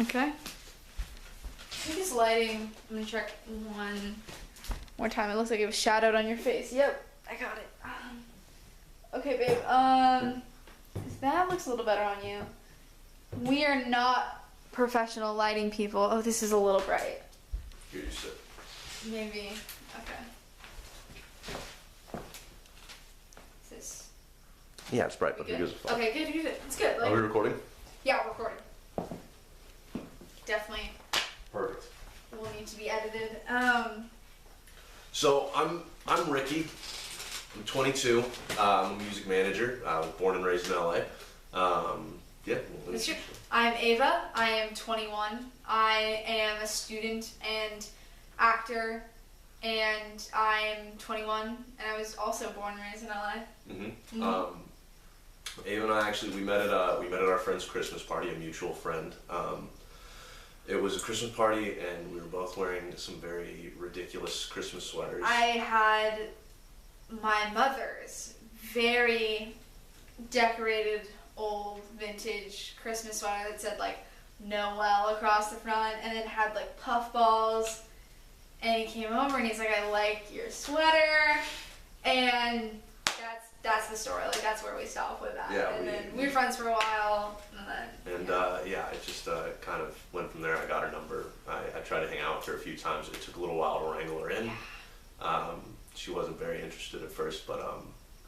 Okay. I think it's lighting. I'm gonna check one more time. It looks like it was shadowed on your face. Yep, I got it. Okay, babe. That looks a little better on you. We are not professional lighting people. Oh, this is a little bright. Here you sit. Maybe. Okay. Is this Yeah, it's bright, but good? it gives a fuck. Okay, good. It's good. Are we recording? Yeah, we're recording. Definitely Perfect. will need to be edited. So I'm Ricky. I'm 22. I'm a music manager. I was born and raised in LA. Yeah. That's true. I'm Ava. I am 21. I am a student and actor, and I'm 21. And I was also born and raised in LA. Mm-hmm. Ava and I we met at our friend's Christmas party, a mutual friend. It was a Christmas party, and we were both wearing some very ridiculous Christmas sweaters. I had my mother's very decorated old vintage Christmas sweater that said like Noel across the front, and it had like puffballs. And he came over and he's like, "I like your sweater," and that's the story. Like that's where we stopped with that. Yeah, and then we were friends for a while, and then it just kind of went from there. I got her number. I tried to hang out with her a few times. It took a little while to wrangle her in. She wasn't very interested at first, but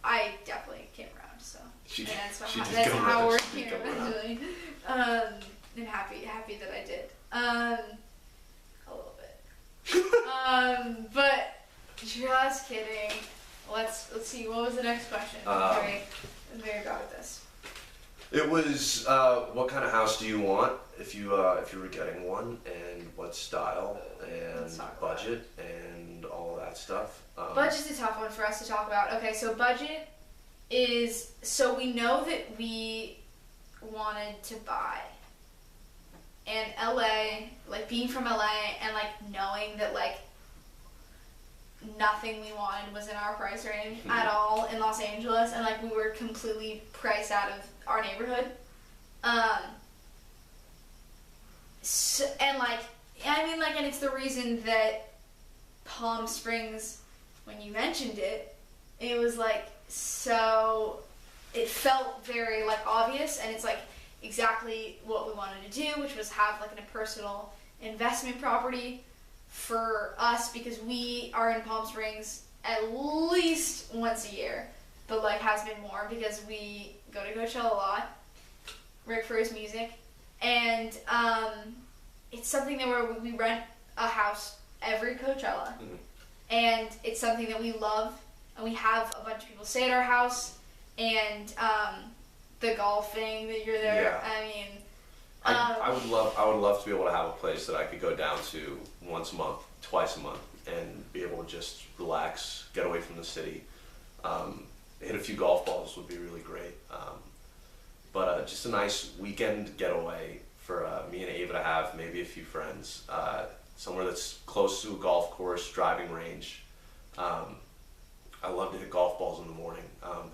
I definitely came around. So that's how we're here eventually. And happy that I did. A little bit. But just kidding. Let's see. What was the next question? I'm very bad at this. It was what kind of house do you want if you were getting one, and what style and budget and all that stuff. Budget's a tough one for us to talk about. Okay, so budget is we know that we wanted to buy, and LA, like being from LA and like knowing that like nothing we wanted was in our price range at all in Los Angeles, and like we were completely priced out of our neighborhood. And it's the reason that Palm Springs, when you mentioned it, it was like so. It felt very like obvious, and it's like exactly what we wanted to do, which was have like a personal investment property for us, because we are in Palm Springs at least once a year, but like has been more because we go to Coachella a lot, Rick for his music, and it's something that where we rent a house every Coachella, and it's something that we love, and we have a bunch of people stay at our house, and the golfing that you're there. Yeah. I mean. I would love to be able to have a place that I could go down to once a month, twice a month, and be able to just relax, get away from the city. Hit a few golf balls would be really great. But just a nice weekend getaway for me and Ava to have, maybe a few friends. Somewhere that's close to a golf course, driving range. I love to hit golf balls in the morning.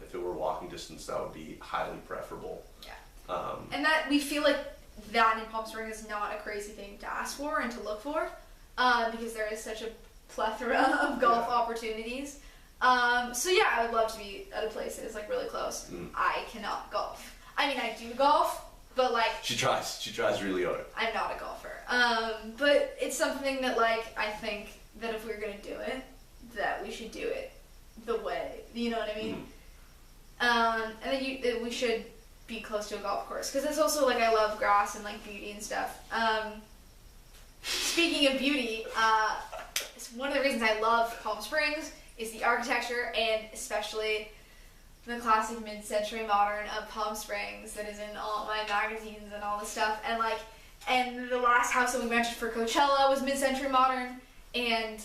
If it were walking distance, that would be highly preferable. Yeah. And that we feel like that in Palm Springs is not a crazy thing to ask for and to look for, because there is such a plethora of golf opportunities. So yeah, I would love to be at a place that is like really close. I cannot golf. I mean, I do golf, but like she tries really hard. I'm not a golfer. But it's something that like I think that if we were gonna do it, that we should do it the way, you know what I mean? And then we should be close to a golf course, because it's also like I love grass and like beauty and stuff. Speaking of beauty, it's one of the reasons I love Palm Springs is the architecture, and especially the classic mid-century modern of Palm Springs that is in all my magazines and all this stuff. And the last house that we mentioned for Coachella was mid-century modern, and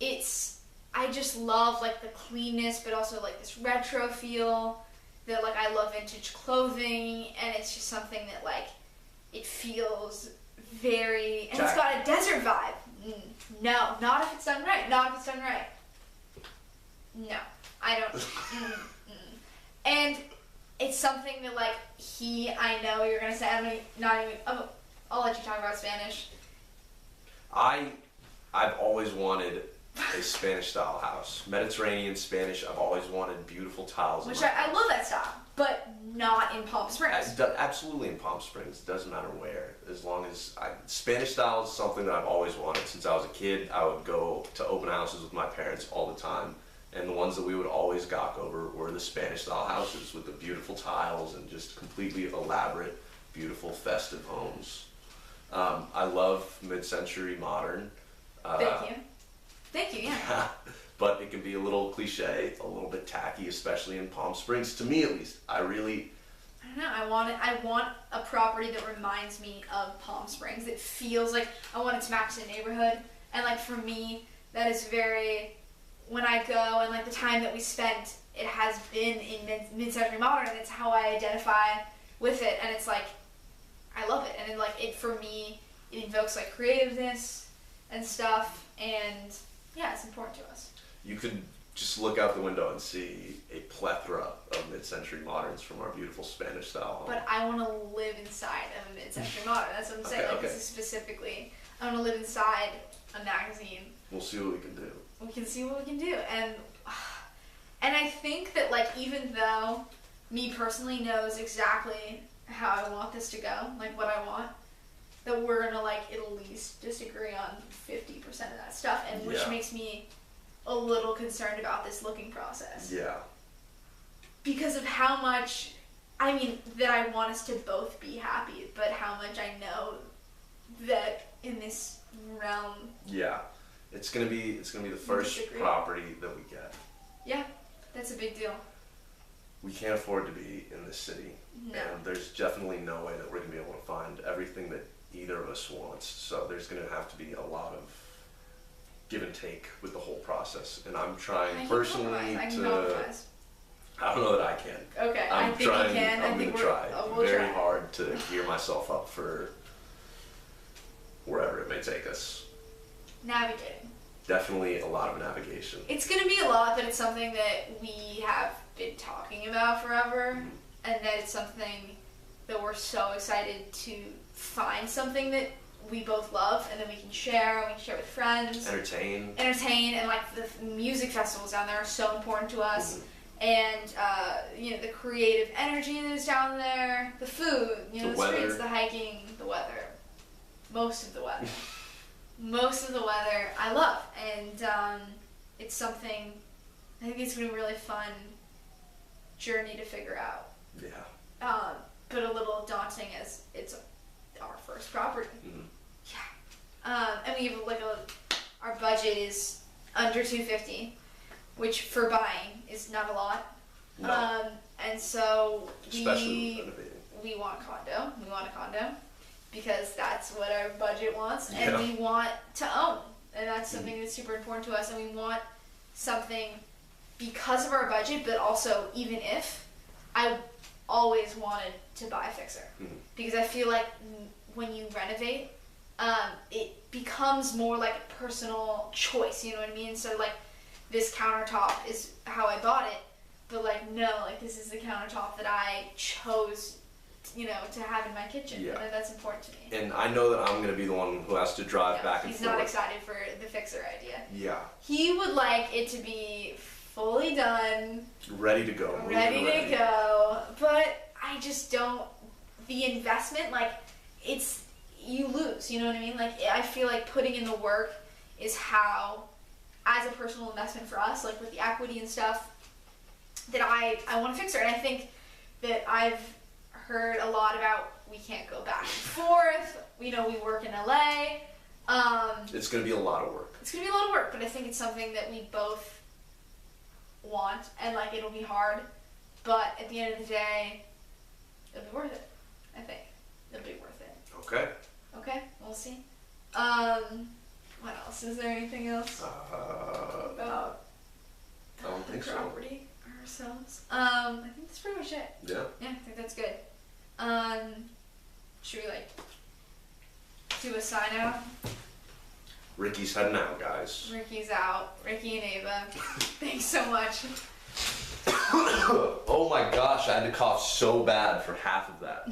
I just love like the cleanness, but also like this retro feel. That like I love vintage clothing, and it's just something that like it feels very, and it's got a desert vibe. No, not if it's done right. Not if it's done right. No, I don't. And it's something that like I know you're gonna say, not even. Oh, I'll let you talk about Spanish. I've always wanted a Spanish style house. Mediterranean Spanish, I've always wanted beautiful tiles. Which I love that style, but not in Palm Springs. Absolutely in Palm Springs. It doesn't matter where. As long as Spanish style is something that I've always wanted. Since I was a kid, I would go to open houses with my parents all the time. And the ones that we would always gawk over were the Spanish style houses with the beautiful tiles and just completely elaborate, beautiful, festive homes. I love mid-century modern. Thank you, yeah. But it can be a little cliche, a little bit tacky, especially in Palm Springs. To me, at least, I don't know. I want a property that reminds me of Palm Springs. It feels like I want it to match the neighborhood. And like for me, that is very. When I go and like the time that we spent, it has been in mid-century modern. It's how I identify with it, and it's like I love it. And it for me, it invokes like creativeness and stuff. And yeah, it's important to us. You could just look out the window and see a plethora of mid-century moderns from our beautiful Spanish style home. But I want to live inside of a mid-century modern. That's what I'm saying. This is specifically, I want to live inside a magazine. We'll see what we can do. We can see what we can do. And I think that like even though me personally knows exactly how I want this to go, like what I want, that we're gonna like at least disagree on 50% of that stuff, and which makes me a little concerned about this looking process. Yeah. Because of how much, that I want us to both be happy, but how much I know that in this realm. Yeah. It's gonna be the first property that we get. Yeah, that's a big deal. We can't afford to be in this city. No. And there's definitely no way that we're gonna be able to find everything that either of us wants. So there's gonna have to be a lot of give and take with the whole process. And I'm trying personally I don't know that I can. Okay, I'm think trying, you can. I'm gonna try very hard to gear myself up for wherever it may take us. Navigating. Definitely a lot of navigation. It's going to be a lot, but it's something that we have been talking about forever, and that it's something that we're so excited to find something that we both love, and then we can share, and we can share with friends. Entertain, and like the music festivals down there are so important to us. And the creative energy that is down there, the food, the streets, the hiking, the weather, most of the weather. Most of the weather I love, and it's something I think it's gonna be a really fun journey to figure out. Yeah. But a little daunting as it's our first property. Mm-hmm. Yeah. And we have our budget is under $250, which for buying is not a lot. No. And so we want a condo. We want a condo. Because that's what our budget wants, and we want to own, and that's something that's super important to us, and we want something because of our budget, but also even if I always wanted to buy a fixer, because I feel like when you renovate, it becomes more like a personal choice, you know what I mean? So like this countertop is how I bought it, but this is the countertop that I chose to have in my kitchen. Yeah. And that's important to me. And I know that I'm going to be the one who has to drive back and forth. He's not excited for the fixer idea. Yeah. He would like it to be fully done. Ready to go. Ready to go. But I just don't, the investment, you lose, you know what I mean? I feel like putting in the work is how, as a personal investment for us, with the equity and stuff, that I want to fix her. And I think that I've heard a lot about we can't go back and forth. We work in LA. It's going to be a lot of work. It's going to be a lot of work, but I think it's something that we both want, and it'll be hard, but at the end of the day, it'll be worth it. I think it'll be worth it. Okay, we'll see. What else? Is there anything else about I don't think the property or ourselves? I think that's pretty much it. Yeah, I think that's good. Should we do a sign out? Ricky's heading out, guys. Ricky's out. Ricky and Ava. Thanks so much. Oh my gosh, I had to cough so bad for half of that.